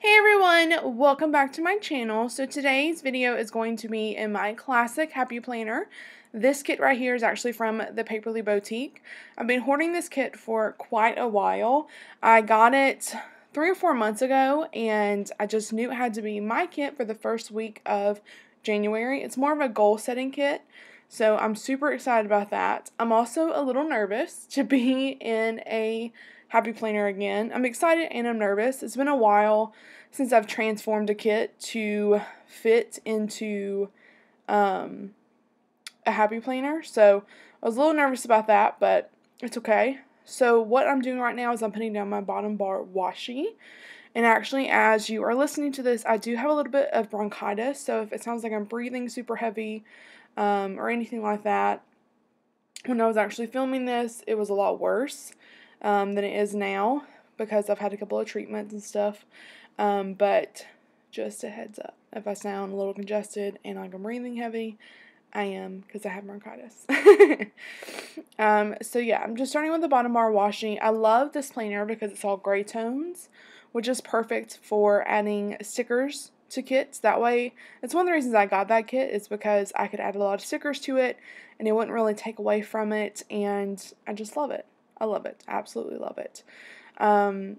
Hey everyone, welcome back to my channel. So today's video is going to be in my classic Happy Planner. This kit right here is actually from the Paperly Boutique. I've been hoarding this kit for quite a while. I got it 3 or 4 months ago and I just knew it had to be my kit for the first week of January. It's more of a goal setting kit, so I'm super excited about that. I'm also a little nervous to be in a Happy Planner again. I'm excited and I'm nervous. It's been a while since I've transformed a kit to fit into a Happy Planner, so I was a little nervous about that, but it's okay. So what I'm doing right now is I'm putting down my bottom bar washi. And actually, as you are listening to this, I do have a little bit of bronchitis, so if it sounds like I'm breathing super heavy or anything like that, when I was actually filming this, it was a lot worse than it is now because I've had a couple of treatments and stuff. But just a heads up, if I sound a little congested and like I'm breathing heavy, I am because I have bronchitis. So yeah, I'm just starting with the bottom bar washi. I love this planner because it's all gray tones, which is perfect for adding stickers to kits. That way, it's one of the reasons I got that kit is because I could add a lot of stickers to it and it wouldn't really take away from it, and I just love it. I love it. I absolutely love it. And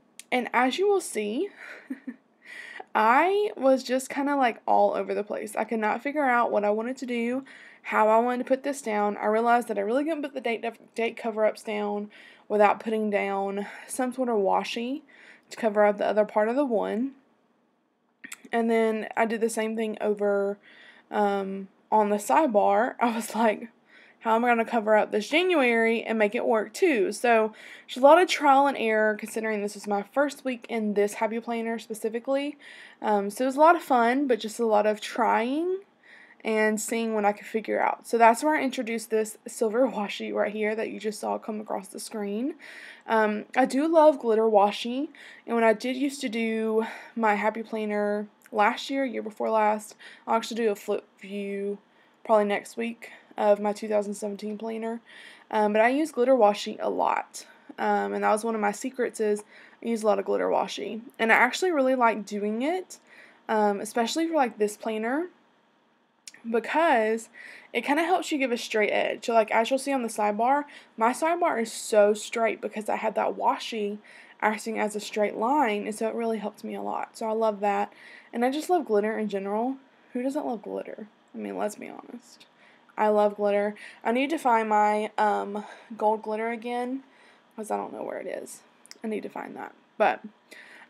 as you will see, I was just kind of like all over the place. I could not figure out what I wanted to do, how I wanted to put this down. I realized that I really couldn't put the date cover-ups down without putting down some sort of washi to cover up the other part of the one. And then I did the same thing over on the sidebar. I was like, how am I going to cover up this January and make it work too? So there's a lot of trial and error considering this is my first week in this Happy Planner specifically. So it was a lot of fun, but just a lot of trying and seeing what I could figure out. So that's where I introduced this silver washi right here that you just saw come across the screen. I do love glitter washi, and when I did used to do my Happy Planner last year before last, I'll actually do a flip view probably next week of my 2017 planner, but I use glitter washi a lot, and that was one of my secrets is I use a lot of glitter washi, and I actually really like doing it, especially for like this planner, because it kind of helps you give a straight edge. So like as you'll see on the sidebar, my sidebar is so straight because I had that washi acting as a straight line, and so it really helped me a lot. So I love that, and I just love glitter in general. Who doesn't love glitter? I mean, let's be honest. I love glitter. I need to find my gold glitter again because I don't know where it is. I need to find that. But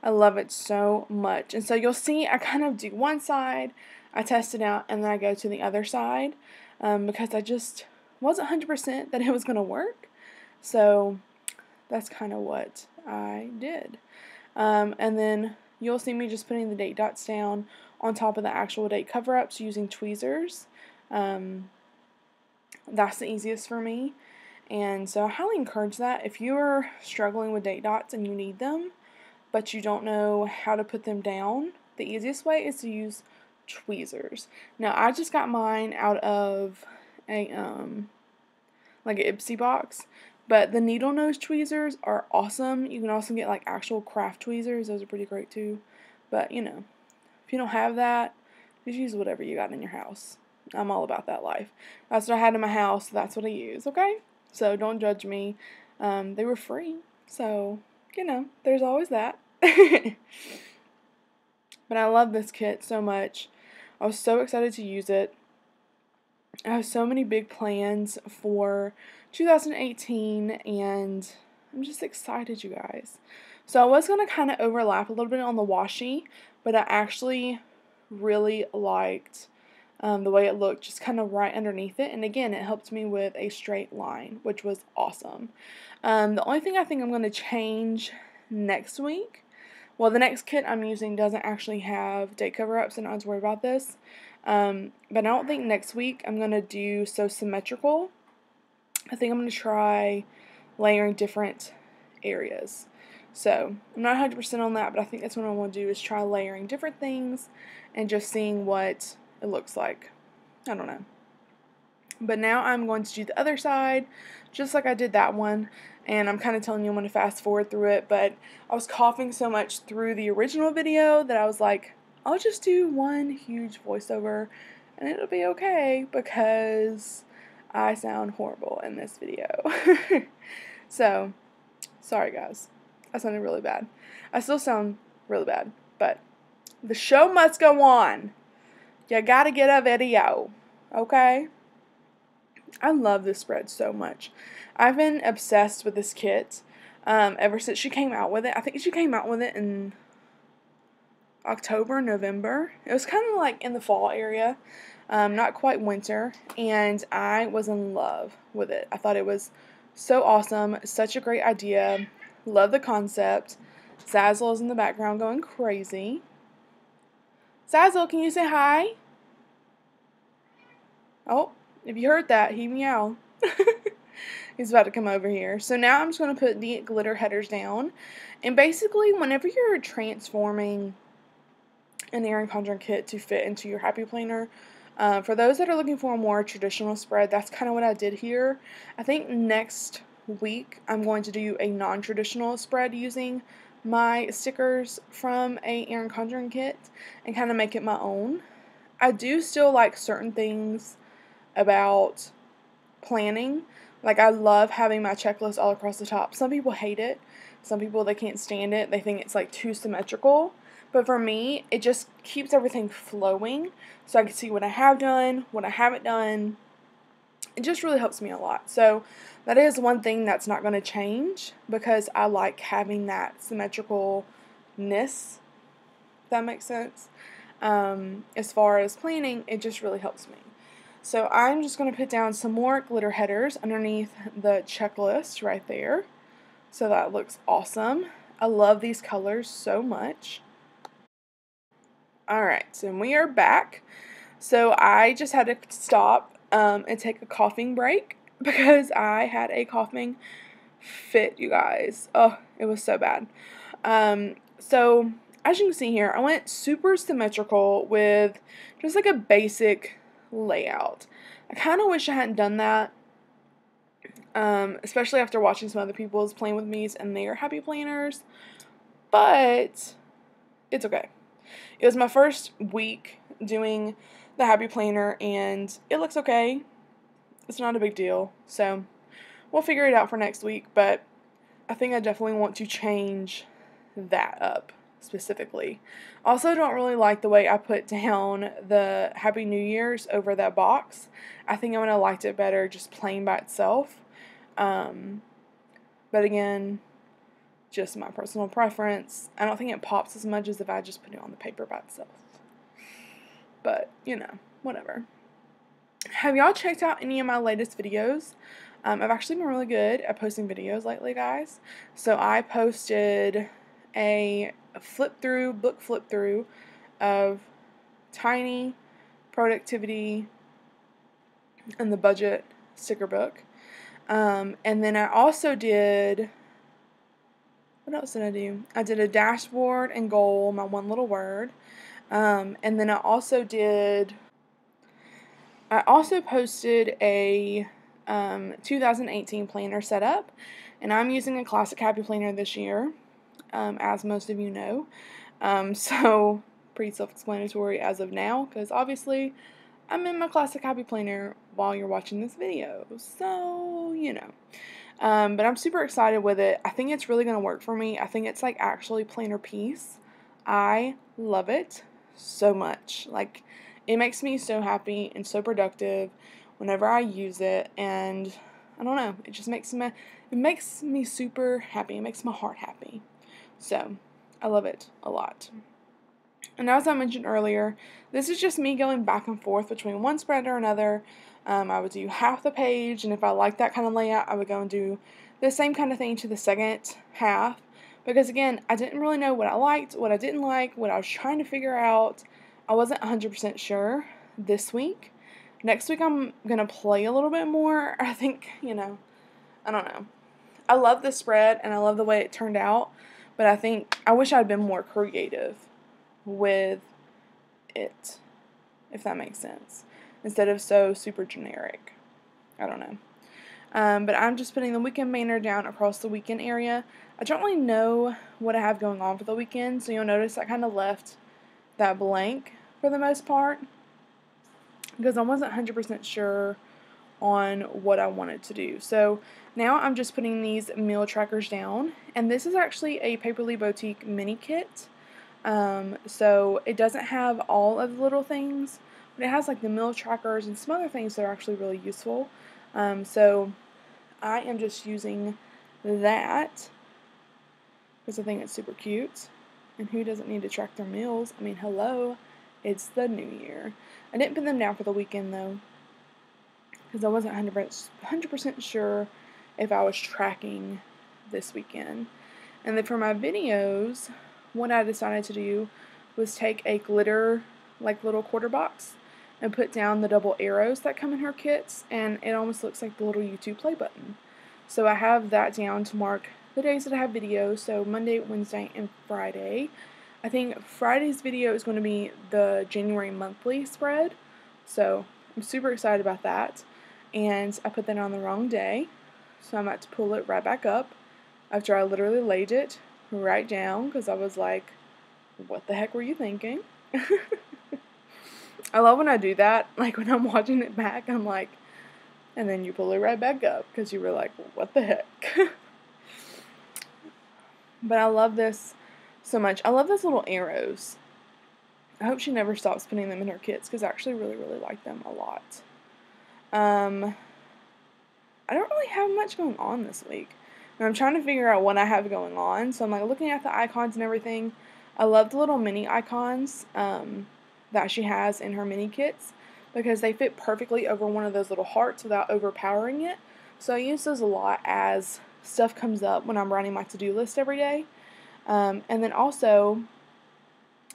I love it so much. And so you'll see I kind of do one side, I test it out, and then I go to the other side because I just wasn't 100% that it was going to work. So that's kind of what I did. And then you'll see me just putting the date dots down on top of the actual date cover-ups using tweezers. That's the easiest for me, and so I highly encourage that. If you are struggling with date dots and you need them, but you don't know how to put them down, the easiest way is to use tweezers. Now, I just got mine out of a, like an Ipsy box, but the needle nose tweezers are awesome. You can also get like actual craft tweezers. Those are pretty great too, but you know, if you don't have that, just use whatever you got in your house. I'm all about that life. That's what I had in my house. That's what I use, okay? So don't judge me. They were free. So, you know, there's always that. But I love this kit so much. I was so excited to use it. I have so many big plans for 2018, and I'm just excited, you guys. So I was going to kind of overlap a little bit on the washi, but I actually really liked the way it looked just kind of right underneath it, and again it helped me with a straight line, which was awesome. The only thing I think I'm going to change next week, well, the next kit I'm using doesn't actually have date cover-ups, and I don't have to worry about this, but I don't think next week I'm going to do so symmetrical. I think I'm going to try layering different areas. So I'm not 100% on that, but I think that's what I want to do is try layering different things and just seeing what it looks like. I don't know. But now I'm going to do the other side just like I did that one, and I'm kind of telling you I'm going to fast forward through it, but I was coughing so much through the original video that I was like, I'll just do one huge voiceover and it'll be okay because I sound horrible in this video. So, sorry guys. I sounded really bad. I still sound really bad, but the show must go on. You gotta get a video, okay? I love this spread so much. I've been obsessed with this kit ever since she came out with it. I think she came out with it in October, November. It was kind of like in the fall area, not quite winter, and I was in love with it. I thought it was so awesome, such a great idea. Love the concept. Zazzle is in the background going crazy. Zazzle, can you say hi? Oh, if you heard that, he meow. He's about to come over here. So now I'm just going to put the glitter headers down. And basically, whenever you're transforming an Erin Condren kit to fit into your Happy Planner, for those that are looking for a more traditional spread, that's kind of what I did here. I think next week I'm going to do a non-traditional spread using my stickers from a Erin Condren kit and kind of make it my own. I do still like certain things about planning. Like, I love having my checklist all across the top. Some people hate it. Some people, they can't stand it. They think it's like too symmetrical. But for me, it just keeps everything flowing so I can see what I have done, what I haven't done. It just really helps me a lot. So that is one thing that's not going to change because I like having that symmetricalness, if that makes sense. As far as planning, it just really helps me. So I'm just going to put down some more glitter headers underneath the checklist right there. So that looks awesome. I love these colors so much. Alright, so we are back. So I just had to stop and take a coughing break because I had a coughing fit, you guys. Oh, it was so bad. So as you can see here, I went super symmetrical with just like a basic layout. I kind of wish I hadn't done that, especially after watching some other people's Plan With Me's and their Happy Planners, but it's okay. It was my first week doing the Happy Planner, and it looks okay. It's not a big deal, so we'll figure it out for next week, but I think I definitely want to change that up specifically. Also, don't really like the way I put down the Happy New Year's over that box. I think I would have liked it better just plain by itself. But again, just my personal preference. I don't think it pops as much as if I just put it on the paper by itself. But, you know, whatever. Have y'all checked out any of my latest videos? I've actually been really good at posting videos lately, guys. So I posted a book flip through of Tiny, Productivity, and the Budget sticker book. And then I also did, what else did I do? I did a dashboard and goal, my one little word. And then I also posted a 2018 planner setup, and I'm using a classic Happy Planner this year, as most of you know. So pretty self-explanatory as of now, because obviously I'm in my classic Happy Planner while you're watching this video, so you know. But I'm super excited with it. I think it's really going to work for me. I think it's like actually planner piece. I love it so much. Like, it makes me so happy and so productive whenever I use it, and I don't know, it just makes me super happy. It makes my heart happy. So, I love it a lot. And as I mentioned earlier, this is just me going back and forth between one spread or another. I would do half the page, and if I like that kind of layout, I would go and do the same kind of thing to the second half. Because again, I didn't really know what I liked, what I didn't like, what I was trying to figure out. I wasn't 100% sure this week. Next week I'm going to play a little bit more. I think, you know, I don't know. I love the spread and I love the way it turned out, but I think I wish I'd been more creative with it, if that makes sense, instead of so super generic. I don't know. But I'm just putting the weekend banner down across the weekend area. I don't really know what I have going on for the weekend, so you'll notice I kind of left that blank for the most part because I wasn't 100% sure on what I wanted to do. So now I'm just putting these meal trackers down, and this is actually a Paperly Boutique mini kit. So it doesn't have all of the little things, but it has like the meal trackers and some other things that are actually really useful. So I am just using that because I think it's super cute. And who doesn't need to track their meals? I mean, hello, it's the new year. I didn't put them down for the weekend though, because I wasn't 100% sure if I was tracking this weekend. And then for my videos, what I decided to do was take a glitter, like little quarter box, and put down the double arrows that come in her kits, and it almost looks like the little YouTube play button. So I have that down to mark the days that I have videos, so Monday, Wednesday, and Friday. I think Friday's video is going to be the January monthly spread, so I'm super excited about that. And I put that on the wrong day, so I'm about to pull it right back up after I literally laid it right down because I was like, what the heck were you thinking? I love when I do that, like when I'm watching it back, I'm like, and then you pull it right back up because you were like, what the heck? But I love this so much. I love those little arrows. I hope she never stops putting them in her kits because I actually really, really like them a lot. I don't really have much going on this week. And I'm trying to figure out what I have going on. So I'm like looking at the icons and everything. I love the little mini icons that she has in her mini kits because they fit perfectly over one of those little hearts without overpowering it. So I use those a lot as stuff comes up when I'm writing my to-do list every day. And then also,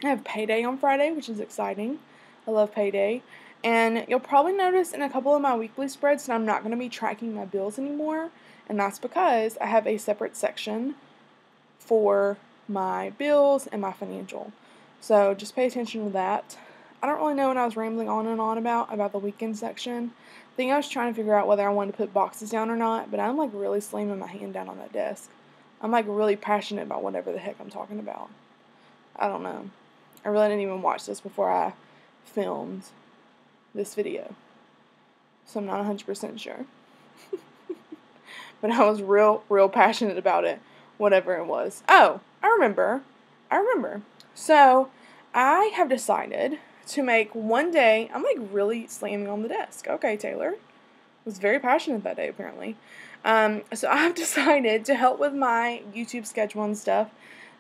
I have payday on Friday, which is exciting. I love payday. And you'll probably notice in a couple of my weekly spreads that I'm not going to be tracking my bills anymore. And that's because I have a separate section for my bills and my financial. So just pay attention to that. I don't really know what I was rambling on and on about the weekend section. I think I was trying to figure out whether I wanted to put boxes down or not, but I'm like really slamming my hand down on that desk. I'm like really passionate about whatever the heck I'm talking about. I don't know. I really didn't even watch this before I filmed this video. So I'm not 100% sure. But I was real passionate about it, whatever it was. Oh, I remember. So I have decided to make one day, I'm like really slamming on the desk. Okay, Taylor. Was very passionate that day, apparently. So I've decided to help with my YouTube schedule and stuff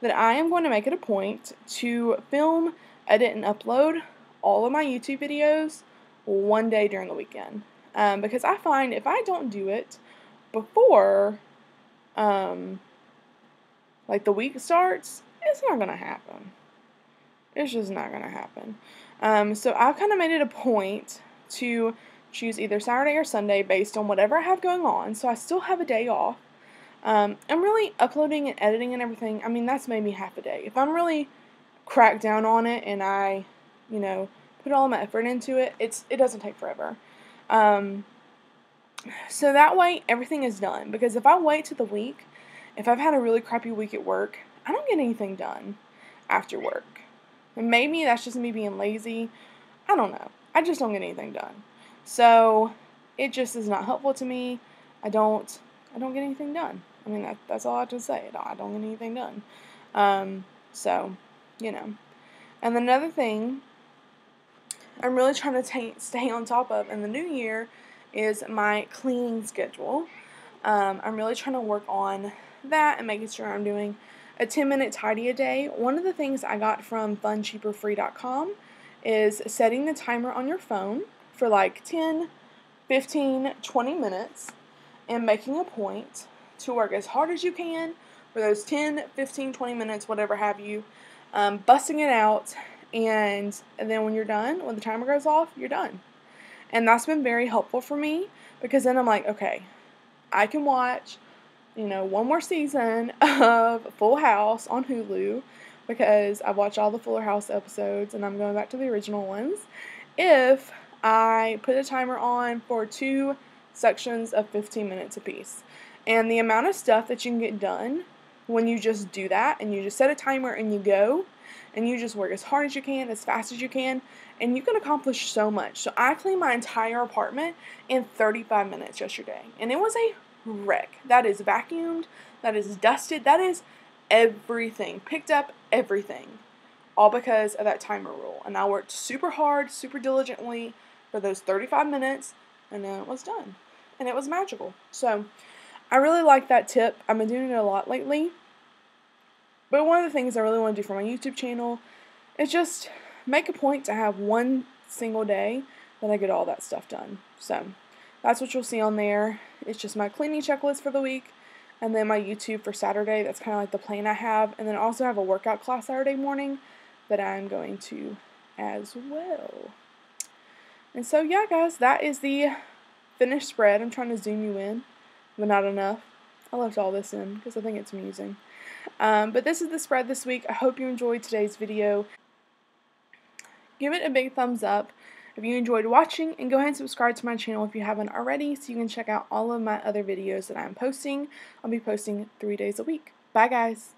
that I am going to make it a point to film, edit, and upload all of my YouTube videos one day during the weekend. Because I find if I don't do it before like the week starts, it's not going to happen. It's just not going to happen. So I've kind of made it a point to choose either Saturday or Sunday based on whatever I have going on, so I still have a day off. I'm really uploading and editing and everything, I mean, that's maybe half a day. If I'm really cracked down on it and I, put all my effort into it, it doesn't take forever. So that way, everything is done, because if I wait to the week, if I've had a really crappy week at work, I don't get anything done after work. And maybe that's just me being lazy. I don't know. I just don't get anything done. So it just is not helpful to me. I don't get anything done. I mean, that's all I have to say. I don't get anything done. So, And another thing I'm really trying to stay on top of in the new year is my cleaning schedule. I'm really trying to work on that and making sure I'm doing a 10-minute tidy a day. One of the things I got from funcheaperfree.com is setting the timer on your phone for like 10, 15, 20 minutes and making a point to work as hard as you can for those 10, 15, 20 minutes, whatever have you, busting it out, and then when you're done, when the timer goes off, you're done. And that's been very helpful for me, because then I'm like, okay, I can watch, one more season of Full House on Hulu, because I've watched all the Fuller House episodes, and I'm going back to the original ones, if I put a timer on for 2 sections of 15 minutes apiece. And the amount of stuff that you can get done when you just do that, and you just set a timer and you go, and you just work as hard as you can, as fast as you can, and you can accomplish so much. So I cleaned my entire apartment in 35 minutes yesterday, and it was a wreck. That is vacuumed, that is dusted, that is everything. Picked up everything. All because of that timer rule. And I worked super hard, super diligently for those 35 minutes, and then it was done. And it was magical. So I really like that tip. I've been doing it a lot lately. But one of the things I really want to do for my YouTube channel is just make a point to have one single day that I get all that stuff done. So that's what you'll see on there. It's just my cleaning checklist for the week, and then my YouTube for Saturday. That's kind of like the plan I have. And then I also have a workout class Saturday morning that I'm going to as well. And so yeah, guys, that is the finished spread. I'm trying to zoom you in, but not enough. I left all this in because I think it's amusing. But this is the spread this week. I hope you enjoyed today's video. Give it a big thumbs up if you enjoyed watching, and go ahead and subscribe to my channel if you haven't already so you can check out all of my other videos that I'm posting. I'll be posting 3 days a week. Bye, guys.